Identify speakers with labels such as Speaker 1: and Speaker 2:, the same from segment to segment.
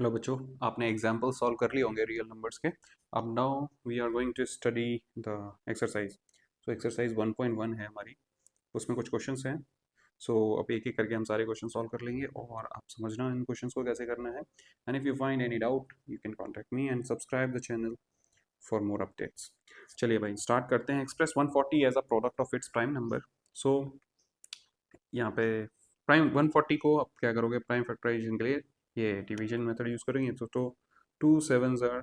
Speaker 1: Hello बच्चों, आपने example solve कर लिए होंगे रियल नंबर्स के। अब now we are going to study the exercise. तो एक्सरसाइज 1.1 है हमारी, उसमें कुछ क्वेश्चंस हैं। सो अब एक एक करके हम सारे क्वेश्चन सॉल्व कर लेंगे और आप समझना इन क्वेश्चंस को कैसे करना है। And if you find any doubt you can contact me and subscribe the channel for more updates. चलिए भाई स्टार्ट करते हैं। Express 140 as a product of its prime number. So यहाँ पे प्राइम 140 को आप क्या करोगे, प्राइम फैक्टराइजेशन के लिए ये डिवीजन मेथड यूज़ करेंगे। तो 2 7s are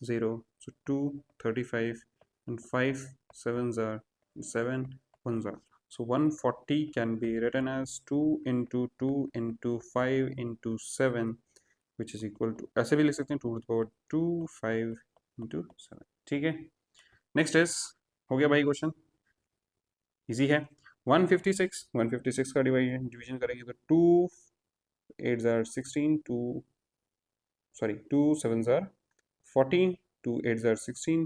Speaker 1: 0, so 2 35 and 5 7s are 7 1s are, so 140 can be written as 2 into 2 into 5 into 7 which is equal to, ऐसे भी लिख सकते हैं 2 to the power 2 5 into 7। ठीक है, नेक्स्ट इज, हो गया भाई क्वेश्चन, इजी है। 156 का डिवीजन करेंगे तो 2 8s are 16, 2 7s are 14, 2 8s are 16,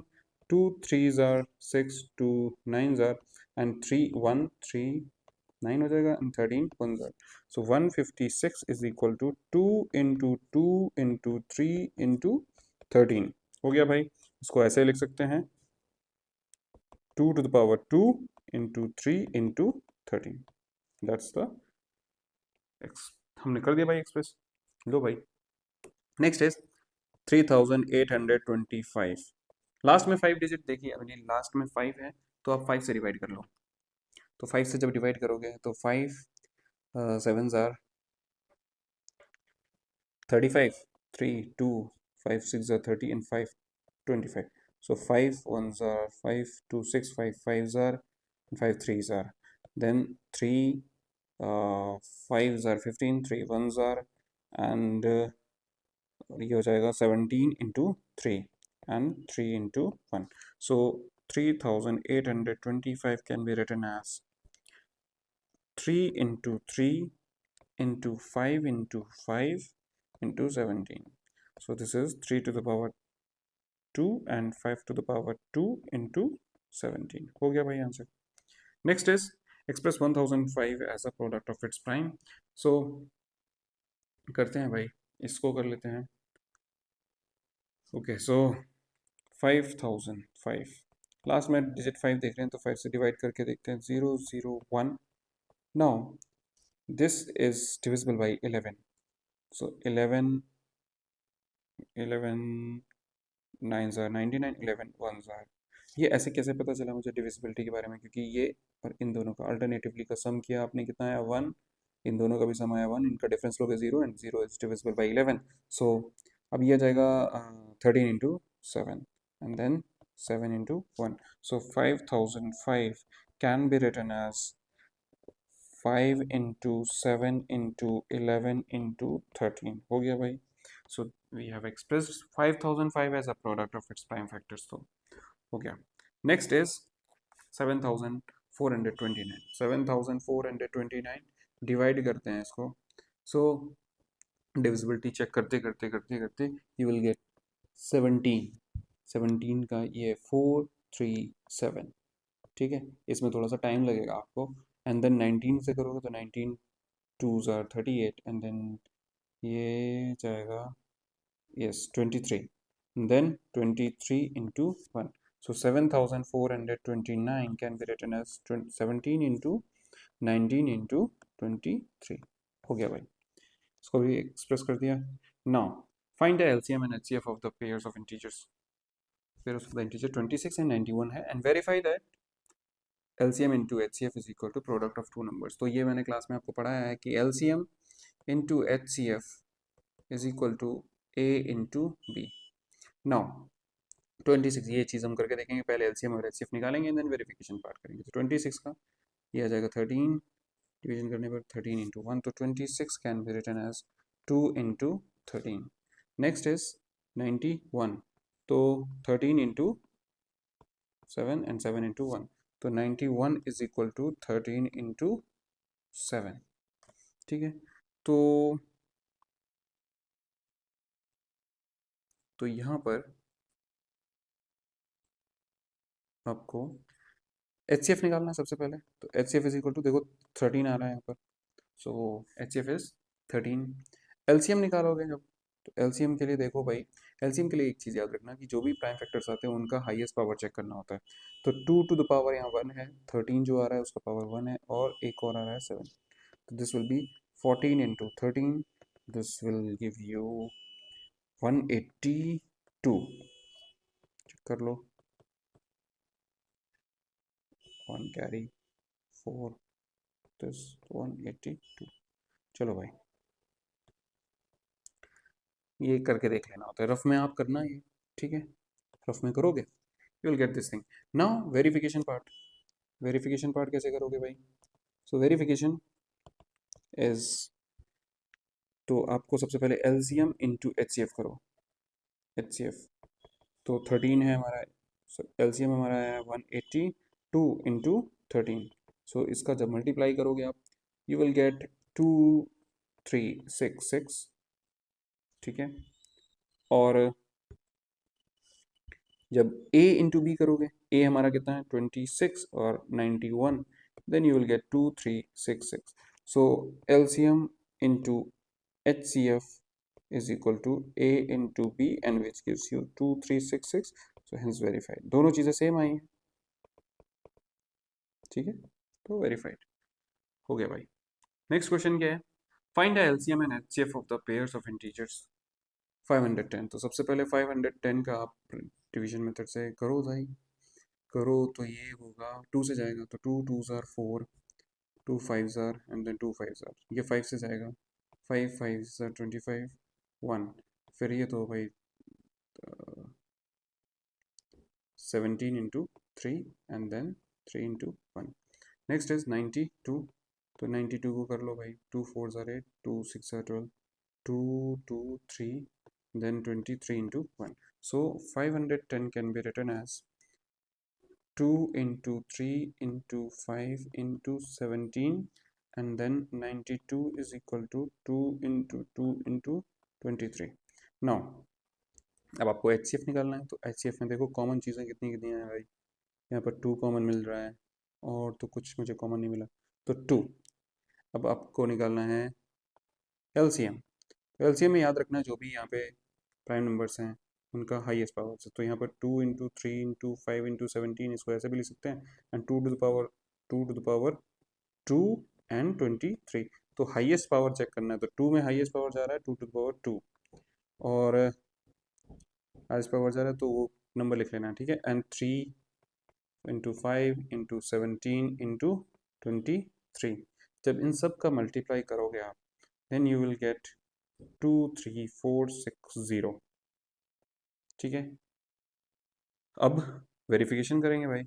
Speaker 1: 2 3s are 6, 2 9s are, and 3 1 3 9 हो जाएगा and 13 1s are. So 156 is equal to 2 into 2 into 3 into 13। हो गया भाई, इसको ऐसे लिख सकते हैं 2 to the power 2 into 3 into 13। That's the x, हमने कर दिया भाई एक्सप्रेस। लो भाई, नेक्स्ट इज 3825। लास्ट में 5 डिजिट देखिए, अभी लास्ट में 5 है तो आप 5 से डिवाइड कर लो। तो 5 से जब डिवाइड करोगे तो 5 7s are 35, 3 2 5 6 are 30 and 5 25। So 5 1s are 5 2 6 5 5s are and 5 3s are, then 3 5s are 15, 3 1s are, and ये हो जाएगा 17 into 3 and 3 into 1। So 3825 can be written as 3 into 3 into 5 into 5 into 17। So this is 3 to the power 2 and 5 to the power 2 into 17। हो गया भाई answer. Next is express 1005 as a product of its prime. So करते हैं भाई, इसको कर लेते हैं। ओके, सो 5005, लास्ट में डिजिट 5 देख रहे हैं तो 5 से डिवाइड करके देखते हैं 0 0 1। Now this is divisible by 11, so 11 11 9s are 99, 11 1s are। ये ऐसे कैसे पता चला मुझे डिविजिबिलिटी के बारे में, क्योंकि ये और इन दोनों का अल्टरनेटिवली का सम किया आपने, कितना आया 1, इन दोनों का भी सम आया 1, इनका डिफरेंस लोगे 0 and 0 is divisible by 11। So अब ये आ जाएगा 13 into 7 and then 7 into 1। So 5005 can be written as 5 into 7 into 11 into 13। हो गया भाई। So we have expressed 5005 as a product of its prime factors, तो हो गया। Next is 7429। 7429 डिवाइड करते हैं इसको। So डिविजिबिलिटी चेक करते करते करते करते you will get 17। 17 का ये 4 3 7, ठीक है, इसमें थोड़ा सा टाइम लगेगा आपको। एंड देन 19 से करोगे तो 19 2s are 38 एंड देन ये जाएगा yes 23, then 23 into 1। So 7429 can be written as 17 into 19 into 23। हो गया भाई, इसको भी एक्सप्रेस कर दिया। Now find the LCM and HCF of the pairs of integers. Pairs of the integer 26 and 91 है, and verify that LCM into HCF is equal to product of two numbers। तो ये मैंने क्लास में आपको पढ़ाया है कि LCM into HCF is equal to A into B। Now 26, ये चीज़ हम करके देखेंगे, पहले LCM और HCF निकालेंगे देन वेरिफिकेशन पार्ट करेंगे। तो 26 का ये आ जाएगा 13, डिवीजन करने पर 13 इंटू 1, तो 26 can be written as 2 into 13। Next is 91, तो 13 इंटू 7 एंड 7 इंटू 1, तो 91 इज इक्वल टू 13 इंटू 7। ठीक है, तो यहाँ पर आपको HCF निकालना है सबसे पहले। तो HCF इज इक्वल टू, देखो 13 आ रहा है यहाँ पर, सो HCF इज 13। LCM निकालोगे जब तो एलसीएम के लिए देखो भाई, एलसीएम के लिए एक चीज़ याद रखना कि जो भी प्राइम फैक्टर्स आते हैं उनका हाईएस्ट पावर चेक करना होता है। तो 2 टू द पावर यहाँ 1 है, 13 जो आ रहा है उसका पावर 1 है, और एक और आ रहा है 7। तो this will be 14 into 13, this will give you 182। Check कर लो, 1 कैरी 4, दिस 182। चलो भाई, ये करके देख लेना होता है, रफ में आप करना ये, ठीक है, रफ में करोगे you will get this thing. Now verification part, verification part कैसे करोगे भाई? सो वेरिफिकेशन इज, तो आपको सबसे पहले एलसीएम इंटू एचसीएफ करो, एचसीएफ तो 13 है हमारा, एलसीएम हमारा है 182 इंटू 13। सो इसका जब मल्टीप्लाई करोगे आप, यू विल गेट 2366, ठीक है। और जब a इंटू बी करोगे, a हमारा कितना है 26 और 91, then you will get 2366। So LCM into HCF is equal to a into b, and which gives you 2366, so hence verified। दोनों चीजें सेम आई हैं, ठीक है, तो वेरीफाइड हो गया भाई। नेक्स्ट क्वेश्चन क्या है? Find the LCM and HCF of the pairs of integers 510। तो सबसे पहले 510 का आप डिवीजन मेथड से करो भाई, करो तो ये होगा 2 से जाएगा तो 2 2s are 4, 2 5s are, and then 2 5s are, ये 5 से जाएगा, 5 5s are 25, 1, फिर ये तो भाई 17 into 3, and then 3 into 1। Next is 92, तो 92 को कर लो भाई, 2 4s are 8, 2 6 are 12, 2 2 3, then 23 into 1। So 510 can be written as 2 into 3 into 5 into 17, and then 92 is equal to 2 into 2 into 23। Now अब आपको एचसीएफ निकालना है, तो एचसीएफ में देखो कॉमन चीज़ें कितनी कितनी हैं भाई, यहाँ पर 2 कॉमन मिल रहा है, और तो कुछ मुझे कॉमन नहीं मिला, तो 2। अब आपको निकालना है एलसीएम, तो एलसीएम में याद रखना है जो भी यहाँ पे प्राइम नंबर्स हैं उनका हाईएस्ट पावर है। तो यहाँ पर 2 इंटू 3 इंटू 5 इंटू 17, इसको ऐसे भी लिख सकते हैं, एंड 2 एंड 23। तो हाईएस्ट पावर चेक करना है, तो 2 में हाईएस्ट पावर जा रहा है 2 और हाईएस्ट पावर जा रहा है तो वो नंबर लिख लेना है, ठीक है, एंड 3 इंटू 5 इंटू 17 इंटू 23। जब इन सब का मल्टीप्लाई करोगे आप, देन यू विल गेट 23460, ठीक है। अब वेरिफिकेशन करेंगे भाई,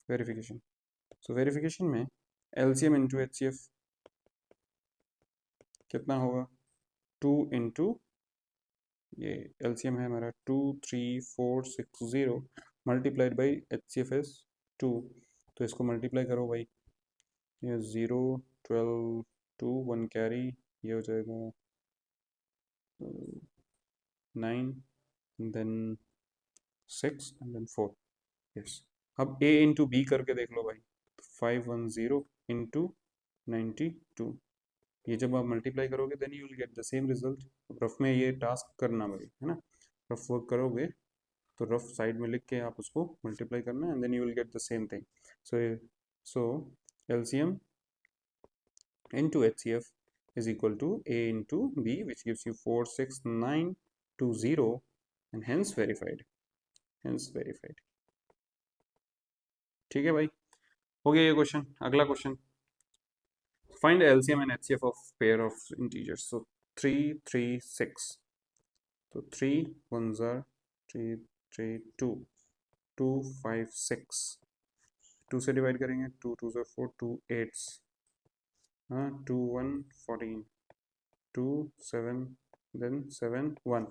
Speaker 1: वेरिफिकेशन, सो वेरिफिकेशन में एलसीएम इंटू एचसीएफ कितना होगा, 2 इंटू, ये एलसीएम है हमारा 23460 मल्टीप्लाइड बाई एचसीएफ इज 2, तो इसको मल्टीप्लाई करो भाई, ये 0 12 2 1 कैरी, ये हो जाएगा 9, देन 6 एंड देन 4, यस। अब a इंटू बी करके देख लो भाई, 510 इंटू 92, ये जब आप मल्टीप्लाई करोगे then you will get the same result. Rough में ये टास्क करना भाई, है ना, रफ वर्क करोगे तो रफ साइड में लिख के आप उसको मल्टीप्लाई करना, and then you will get the same thing. So LCM into HCF is equal to A into B, which gives you 46920, and hence verified, hence verified। ठीक है भाई, हो गया ये क्वेश्चन। अगला question, find LCM and HCF of pair of integers। so 336, तो 3 1s are 3 3 2, 2 5 6, 2 से divide करेंगे, 2 2s are 4, 2 8s, हाँ 2 1 14, 2 7, then 7 1।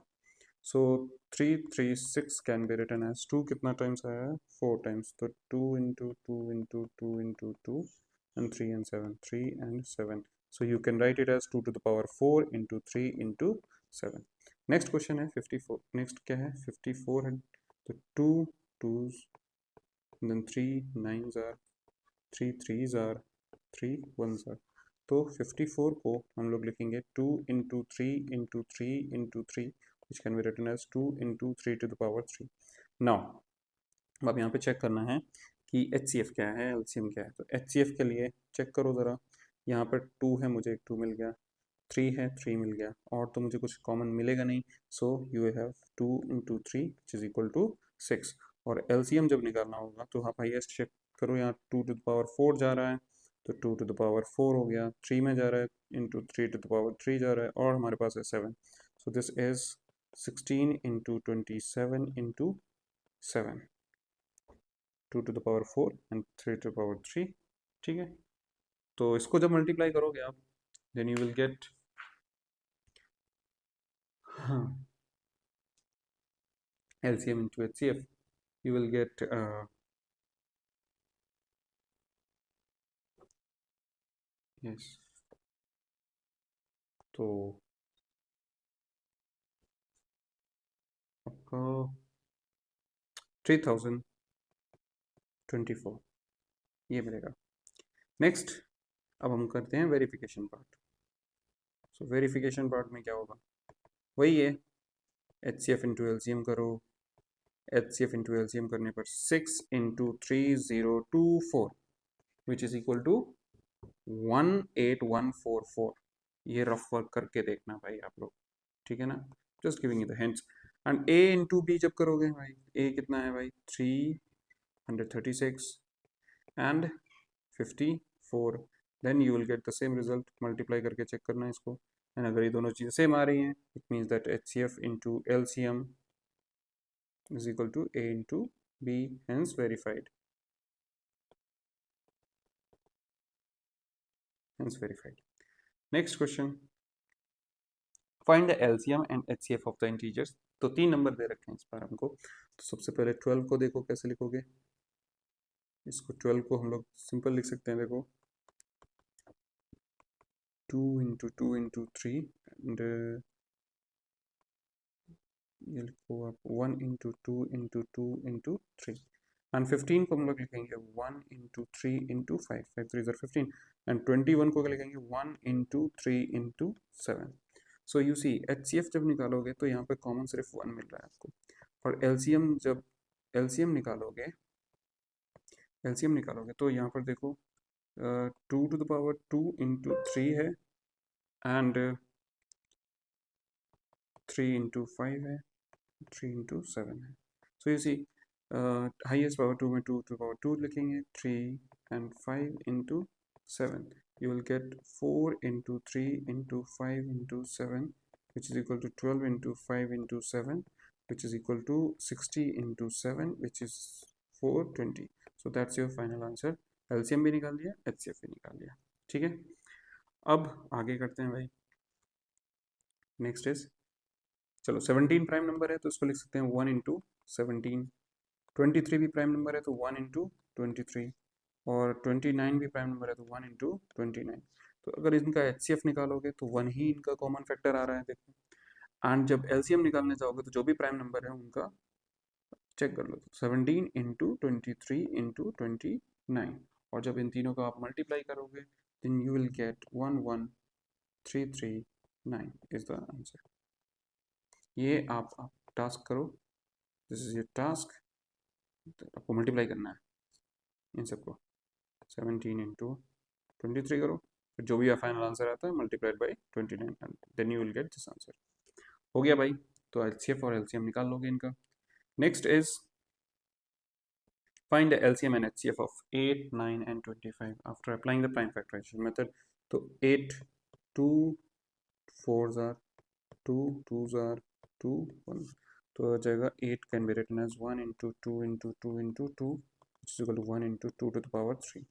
Speaker 1: So 336 can be written as 2 कितना टाइम्स आया है, 4 टाइम्स, तो 2 into 2 into 2 into 2 and 3 and 7, 3 and 7। So you can write it as 2 to the power 4 into 3 into 7। Next question है 54, next क्या है 54 है, तो 2 2s, then 3 9s are, 3 3s are, 3 1s are, तो 54 को हम लोग लिखेंगे 2 into 3 into 3 into 3 which can be written as 2 into 3 to the power 3। Now अब यहाँ पे चेक करना है कि HCF क्या है, LCM क्या है। तो HCF के लिए चेक करो ज़रा, यहाँ पर 2 है, मुझे एक 2 मिल गया, 3 है, 3 मिल गया, और तो मुझे कुछ कॉमन मिलेगा नहीं। So you have 2 into 3 which is equal to 6। और LCM जब निकालना होगा तो आप हाईएस्ट चेक करो, यहाँ 2 टू द पावर 4 जा रहा है, तो 2 टू द पावर 4 हो गया, 3 में जा रहा है, इंटू 3 टू द पावर 3 जा रहा है, और हमारे पास है 7। So this is 16 into 27 into 7, 2 to the power 4 and 3 to the power 3। ठीक है, तो इसको जब मल्टीप्लाई करोगे आप, देन यू विल गेट, हाँ, LCM into HCF, you will get yes, तो आपका 3024 ये मिलेगा। नेक्स्ट, अब हम करते हैं verification part. So verification part में क्या होगा, वही है, HCF इंटू LCM करो। HCF इंटू LCM करने पर 6 into 3024 which is equal to 18144। ये रफ वर्क करके देखना भाई आप लोग, ठीक है ना, just giving you the hints. And A into B जब करोगे भाई, A कितना है भाई, 336 and 54, then you will get the same result. Multiply करके चेक करना है इसको, एंड अगर ये दोनों चीज़ें सेम आ रही हैं, it means that HCF into LCM is equal to A into B, hence verified, hence verified. Next question, find the LCM and HCF of the integers. तो 3 नंबर दे रखे हैं इस बार हमको। तो सबसे पहले 12 को देखो कैसे लिखोगे। इसको 12 को हम लोग सिंपल लिख सकते हैं, देखो 2 इंटू 2 इंटू 3 एंड ये लिखो आप 1 इंटू 2 इंटू 2 इंटू 3। एंड 15 को हम लोग लिखेंगे 1 इंटू 3 इंटू 5, 5 3 ज़र 15। एंड 21 को लिखेंगे 1 into 3 into 7। So you see HCF जब निकालोगे तो यहाँ पे कॉमन सिर्फ 1 मिल रहा है आपको, और LCM जब LCM निकालोगे, LCM निकालोगे तो यहाँ पर देखो 2 टू द पावर 2 इंटू 3 है, एंड 3 इंटू 5 है, 3 इंटू 7 है। So you see highest power 2 में 2 टू पावर 2 लिखेंगे, 3 and 5 into 7, you will get 4 into 3 into 5 into 7 which is equal to 12 into 5 into 7 which is equal to 60 into 7 which is 420। so that's your final answer। LCM भी निकाल लिया, HCF भी निकाल लिया, ठीक है। अब आगे करते हैं भाई। नेक्स्ट इज, चलो 17 प्राइम नंबर है तो इसको लिख सकते हैं 1 इंटू 17। 23 भी प्राइम नंबर है तो 1 इंटू 23, और 29 भी प्राइम नंबर है तो 1 इंटू 29। तो अगर इनका HCF निकालोगे तो 1 ही इनका कॉमन फैक्टर आ रहा है, देखो। एंड जब LCM निकालने जाओगे तो जो भी प्राइम नंबर है उनका चेक कर लो, तो 17 इंटू 23 इंटू 29, और जब इन तीनों को आप मल्टीप्लाई करोगे then you will get 11339 is the answer. ये आप टास्क करो, दिस इज योर टास्क, आपको मल्टीप्लाई करना है इन सबको। 17 इंटू 23 करो, फिर जो भी फाइनल आंसर आता है multiplied by 29, then you will get this answer. हो गया भाई, तो HCF और LCM निकाल लोगे इनका। Next is find the LCM and HCF of 8, 9 and 25 after applying the prime factorization method। तो 8 2 4s are 2 2s are 2 1, तो आ जाएगा 8 can be written as 1 into 2 into 2 into 2 which is equal to 1 into 2 to the power 3।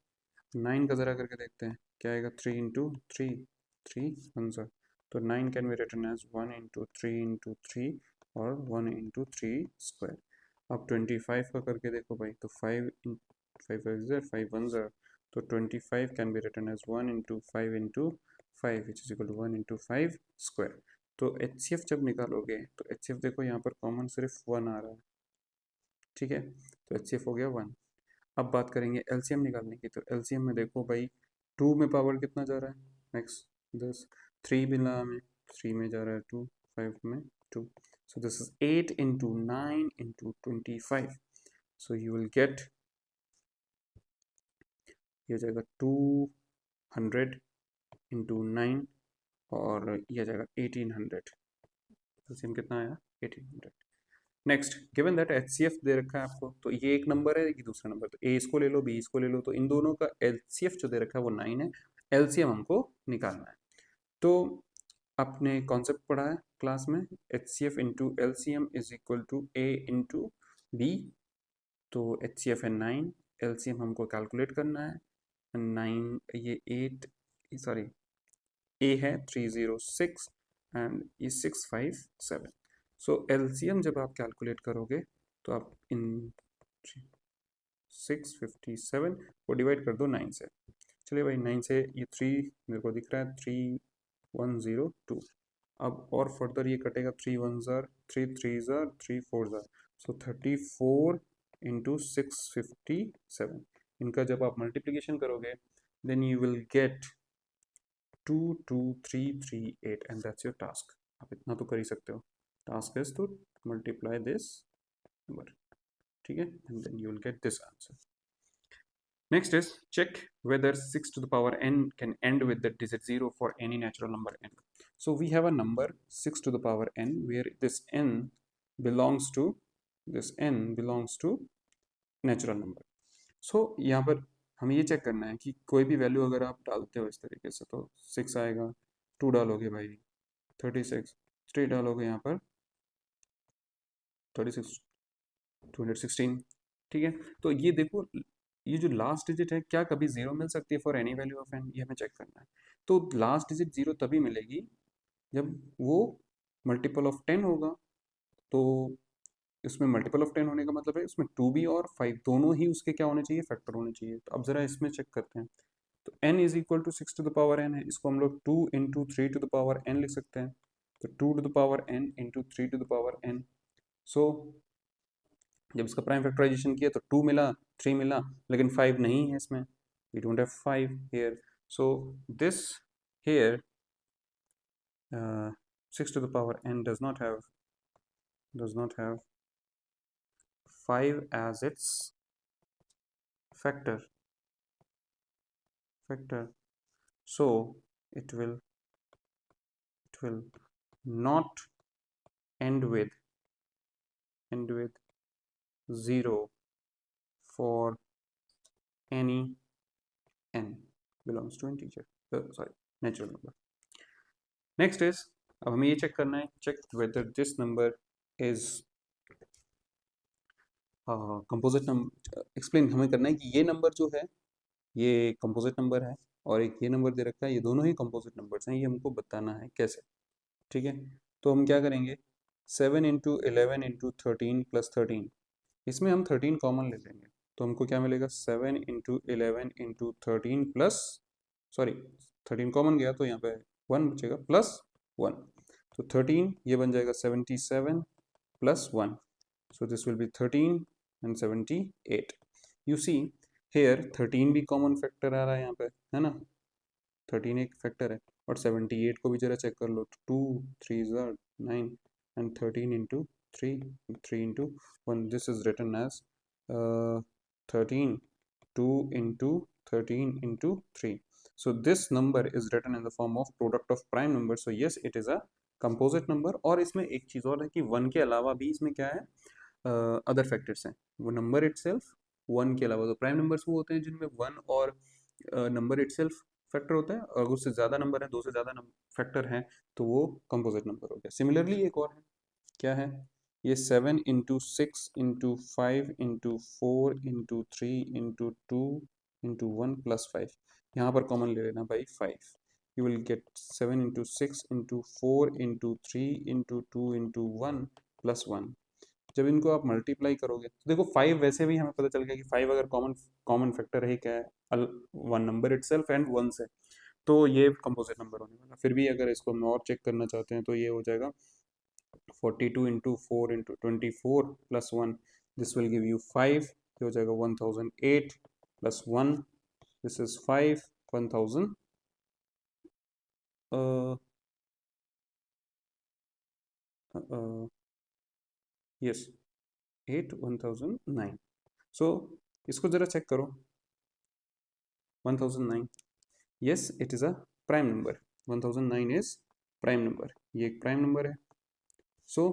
Speaker 1: 9 का ज़रा करके देखते हैं क्या आएगा, 3 into 3, 3 1s are, तो 9 can be written as 1 into 3 into 3 और 1 into 3 square। अब 25 का करके देखो भाई, तो 5 5 5 1 ज़र, तो 25 can be written as 1 into 5 into 5 which is equal to 1 into 5 square. तो HCF जब निकालोगे तो HCF देखो यहाँ पर कॉमन सिर्फ 1 आ रहा है, ठीक है, तो HCF हो गया 1। अब बात करेंगे LCM निकालने की, तो LCM में देखो भाई 2 में पावर कितना जा रहा है, नेक्स्ट दिस 3 मिला हमें, 3 में जा रहा है 2, 5 में 2, so this is 8 into 9 into 25, so you will get, ये हो जाएगा 200 into 9 और ये आ जाएगा 1800, तो सेम कितना आया 1800। नेक्स्ट गिवन दैट एचसीएफ दे रखा है आपको, तो ये एक नंबर है कि दूसरा नंबर, तो ए इसको ले लो बी इसको ले लो, तो इन दोनों का एलसीएफ जो दे रखा है वो 9 है, एलसीएम हमको निकालना है। तो आपने कॉन्सेप्ट पढ़ा है क्लास में, H C F into L C M is equal to A into B, तो एच सी एफ है 9, एल सी एम हमको कैलकुलेट करना है 9, ये 8, सॉरी ए है 306 एंड ये 657, सो एल सी एम जब आप कैलकुलेट करोगे तो आप इन 657 को डिवाइड कर दो 9 से, चलिए भाई 9 से ये 3 मेरे को दिख रहा है 3102, अब और फर्दर ये कटेगा 3 1 जार 3 3 जार 3 4 जार, सो 34 इंटू 657, इनका जब आप मल्टीप्लीकेशन करोगे then you will get 22338 and that's your task. आप इतना तो कर ही सकते हो, task is to multiply this number, ठीक है, and then you will get this answer. Next is check whether 6 to the power n can end with the digit 0 for any natural number n. So we have a number 6 to the power n where this n belongs to natural number. So यहाँ पर हमें ये check करना है कि कोई भी value अगर आप डालते हो इस तरीके से तो 6 आएगा, 2 डालोगे भाई 36, 3 डालोगे यहाँ पर 36 216, ठीक है। तो ये देखो ये जो लास्ट डिजिट है क्या कभी जीरो मिल सकती है for any value of N, ये हमें चेक करना है। तो लास्ट डिजिट जीरो तभी मिलेगी जब वो मल्टीपल ऑफ 10 होगा, तो इसमें मल्टीपल ऑफ 10 होने का मतलब है इसमें 2 भी और 5 दोनों ही उसके क्या होने चाहिए, फैक्टर होने चाहिए। तो अब जरा इसमें चेक करते हैं, तो n is equal to 6 to the power n है, इसको हम लोग 2 into 3 to the power n लिख सकते हैं, तो 2 to the power n into 3 to the power n, so जब इसका प्राइम फैक्टराइजेशन किया तो 2 मिला 3 मिला, लेकिन 5 नहीं है इसमें, we don't have 5 here, so this here 6 to the power n does not have 5 as its factor, so it will not end with 0 for any n belongs to integer, sorry, natural number. Next is, अब हमें ये check करना है, check whether this number is composite number, explain हमें करना है कि ये नंबर जो है ये कंपोजिट नंबर है और एक ये नंबर दे रखा है, ये दोनों ही कंपोजिट नंबर्स हैं, ये हमको बताना है कैसे, ठीक है। तो हम क्या करेंगे, 7 इंटू 11 इंटू 13 प्लस 13, इसमें हम 13 कॉमन ले लेंगे, तो हमको क्या मिलेगा 7 into 11 into 13 plus, sorry 13 common गया तो यहाँ पे 1 बचेगा प्लस 1, तो 13 ये बन जाएगा 77 plus 1, so this will be 13 and 78. You see here 13 भी कॉमन फैक्टर आ रहा है यहाँ पे, है ना, 13 एक फैक्टर है, और 78 को भी जरा चेक कर लो, 2 3 ज़ार 9 and 13 into 3 3 into 1, this is written as 13 2 into 13 into 3, so this number is written in the form of product of prime number, so yes it is a composite number। और इसमें एक चीज़ और है कि 1 के अलावा भी इसमें क्या है, अदर फैक्टर्स हैं, वो नंबर इटसेल्फ 1 के अलावा, तो प्राइम नंबर्स वो होते हैं जिनमें 1 और नंबर इटसेल्फ फैक्टर होता है, और उससे ज़्यादा नंबर है, 2 से ज़्यादा फैक्टर हैं, तो वो कंपोजिट नंबर हो गया। सिमिलरली एक और है, क्या है, ये 7 into 6 into 5 into 4 into 3 into 2 into 1 plus 5, यहाँ पर कॉमन ले लेना भाई 5, you will gate 7 into 6 into 4 into 3 into 2 into 1 plus 1। जब इनको आप मल्टीप्लाई करोगे तो देखो 5 वैसे भी हमें पता चल गया कि 5 अगर कॉमन कॉमन फैक्टर है क्या है, वन नंबर इटसेल्फ एंड 1 से, तो ये कंपोजिट नंबर होने वाला। फिर भी अगर इसको हम और चेक करना चाहते हैं तो ये हो जाएगा 42 into 4 into 24 plus 1, this will give you 5, ये हो जाएगा 1008 प्लस 1, दिस इज 5 1000 यस 1009. सो इसको जरा चेक करो. 1009, yes it is a prime number. 1009 is prime number. ये एक prime number है. So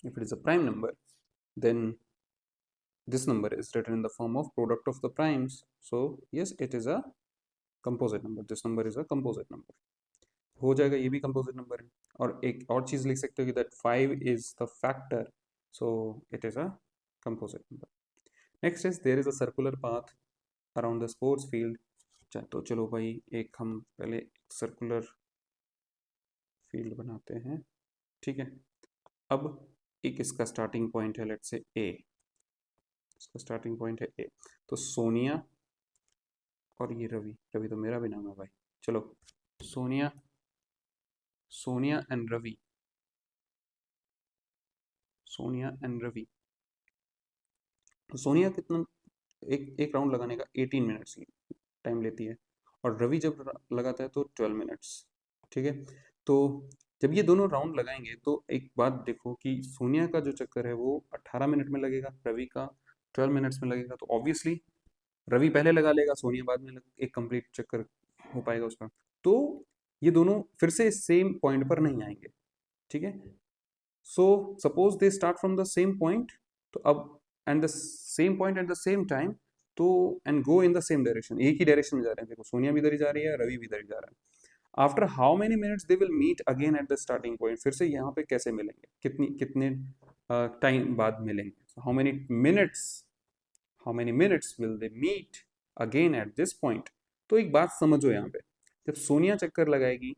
Speaker 1: if it is a prime number, then this number is written in the form of product of the primes. So yes it is a composite number. This number is a composite number. हो जाएगा, ये भी composite number है. और एक और चीज लिख सकते हो कि that 5 is the factor, so it is a composite number. Next is there is a circular path around the sports field. तो चलो भाई एक हम पहले सर्कुलर फील्ड बनाते हैं. ठीक है. अब एक इसका स्टार्टिंग पॉइंट है, लेट्स से ए. इसका स्टार्टिंग पॉइंट है ए. तो सोनिया और ये रवि. रवि तो मेरा भी नाम है भाई. चलो सोनिया, सोनिया एंड रवि. सोनिया एंड रवि. तो सोनिया कितना एक राउंड लगाने का 18 मिनट्स टाइम लेती है, और रवि जब लगाता है तो 12 मिनट्स. ठीक है. तो जब ये दोनों राउंड लगाएंगे तो एक बात देखो कि सोनिया का जो चक्कर है वो 18 मिनट में लगेगा, रवि का 12 मिनट्स में लगेगा. तो ऑब्वियसली रवि पहले लगा लेगा, सोनिया बाद में एक कंप्लीट चक्कर हो पाएगा उसका. तो ये दोनों फिर से सेम पॉइंट पर नहीं आएंगे. ठीक है. So suppose they start from the same point, तो अब end the same point at the same time, तो and go in the same direction. एक ही डायरेक्शन में जा रहे हैं. देखो सोनिया भी इधर ही जा रही है, रवि भी इधर ही जा रहा है. After how many minutes they will meet again at the starting point. फिर से यहाँ पे कैसे मिलेंगे, कितने टाइम बाद मिलेंगे. How many minutes will they meet again at this point. तो एक बात समझो यहाँ पे, जब सोनिया चक्कर लगाएगी,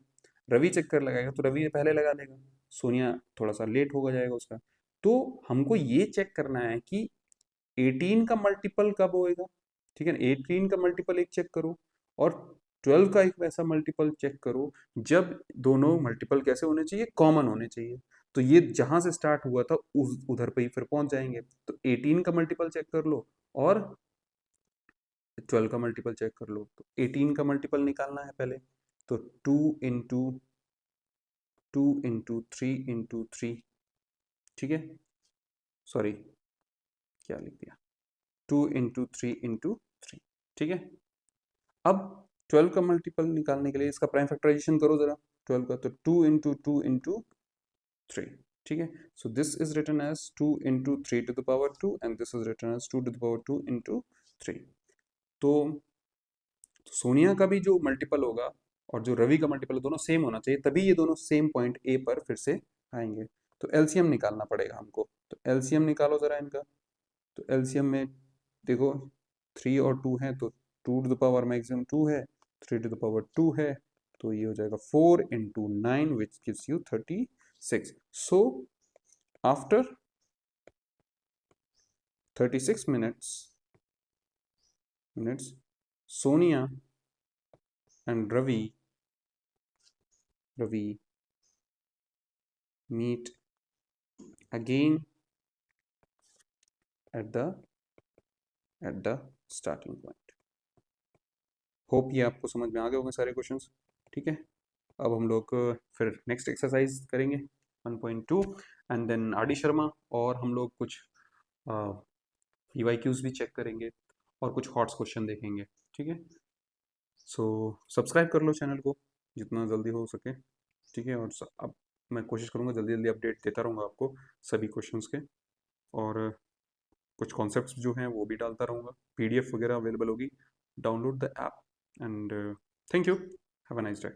Speaker 1: रवि चक्कर लगाएगा, तो रवि पहले लगा लेगा, सोनिया थोड़ा सा लेट होगा जाएगा उसका. तो हमको ये चेक करना है कि 18 का मल्टीपल कब होएगा. ठीक है ना. 18 का मल्टीपल एक चेक करो, और 12 का एक वैसा मल्टीपल चेक करो जब दोनों मल्टीपल कैसे होने चाहिए, कॉमन होने चाहिए. तो ये जहां से स्टार्ट हुआ था उधर पे ही फिर पहुंच जाएंगे. तो 18 का मल्टीपल चेक कर लो और 12 का मल्टीपल चेक कर लो. तो 18 का मल्टीपल निकालना है पहले. तो 2 इंटू 3. ठीक है. सॉरी क्या लिख दिया, 2 इंटू 3 इंटू 3. ठीक है. अब 12 का मल्टीपल निकालने के लिए इसका प्राइम फैक्टराइजेशन करो जरा 12 का. तो 2 इंटू 2 इंटू 3. ठीक है. So this is written as 2 into 3 to the power 2 and this is written as 2 to the power 2 into 3. तो सोनिया का भी जो मल्टीपल होगा और जो रवि का मल्टीपल, दोनों सेम होना चाहिए, तभी ये दोनों सेम पॉइंट ए पर फिर से आएंगे. तो एलसीएम निकालना पड़ेगा हमको. तो एलसीएम निकालो जरा इनका. तो एलसीएम में देखो 3 और 2 है, तो 2 टू द पावर मैक्सिमम 2 है, 3 टू द पावर 2 है, तो ये हो जाएगा 4 into 9 which gives you 36. So after 36 minutes Sonia and Ravi meet again at the starting point. Hope ये आपको समझ में आ गए होंगे सारे क्वेश्चंस. ठीक है. अब हम लोग फिर नेक्स्ट एक्सरसाइज करेंगे 1.2 and then R D Sharma, और हम लोग कुछ PYQs भी चेक करेंगे और कुछ हॉट्स क्वेश्चन देखेंगे. ठीक है. सो सब्सक्राइब कर लो चैनल को जितना जल्दी हो सके. ठीक है. और अब मैं कोशिश करूँगा जल्दी जल्दी अपडेट देता रहूँगा आपको सभी क्वेश्चंस के, और कुछ कॉन्सेप्ट्स जो हैं वो भी डालता रहूँगा. PDF वगैरह अवेलेबल होगी. Download the app and thank you. Have a nice day.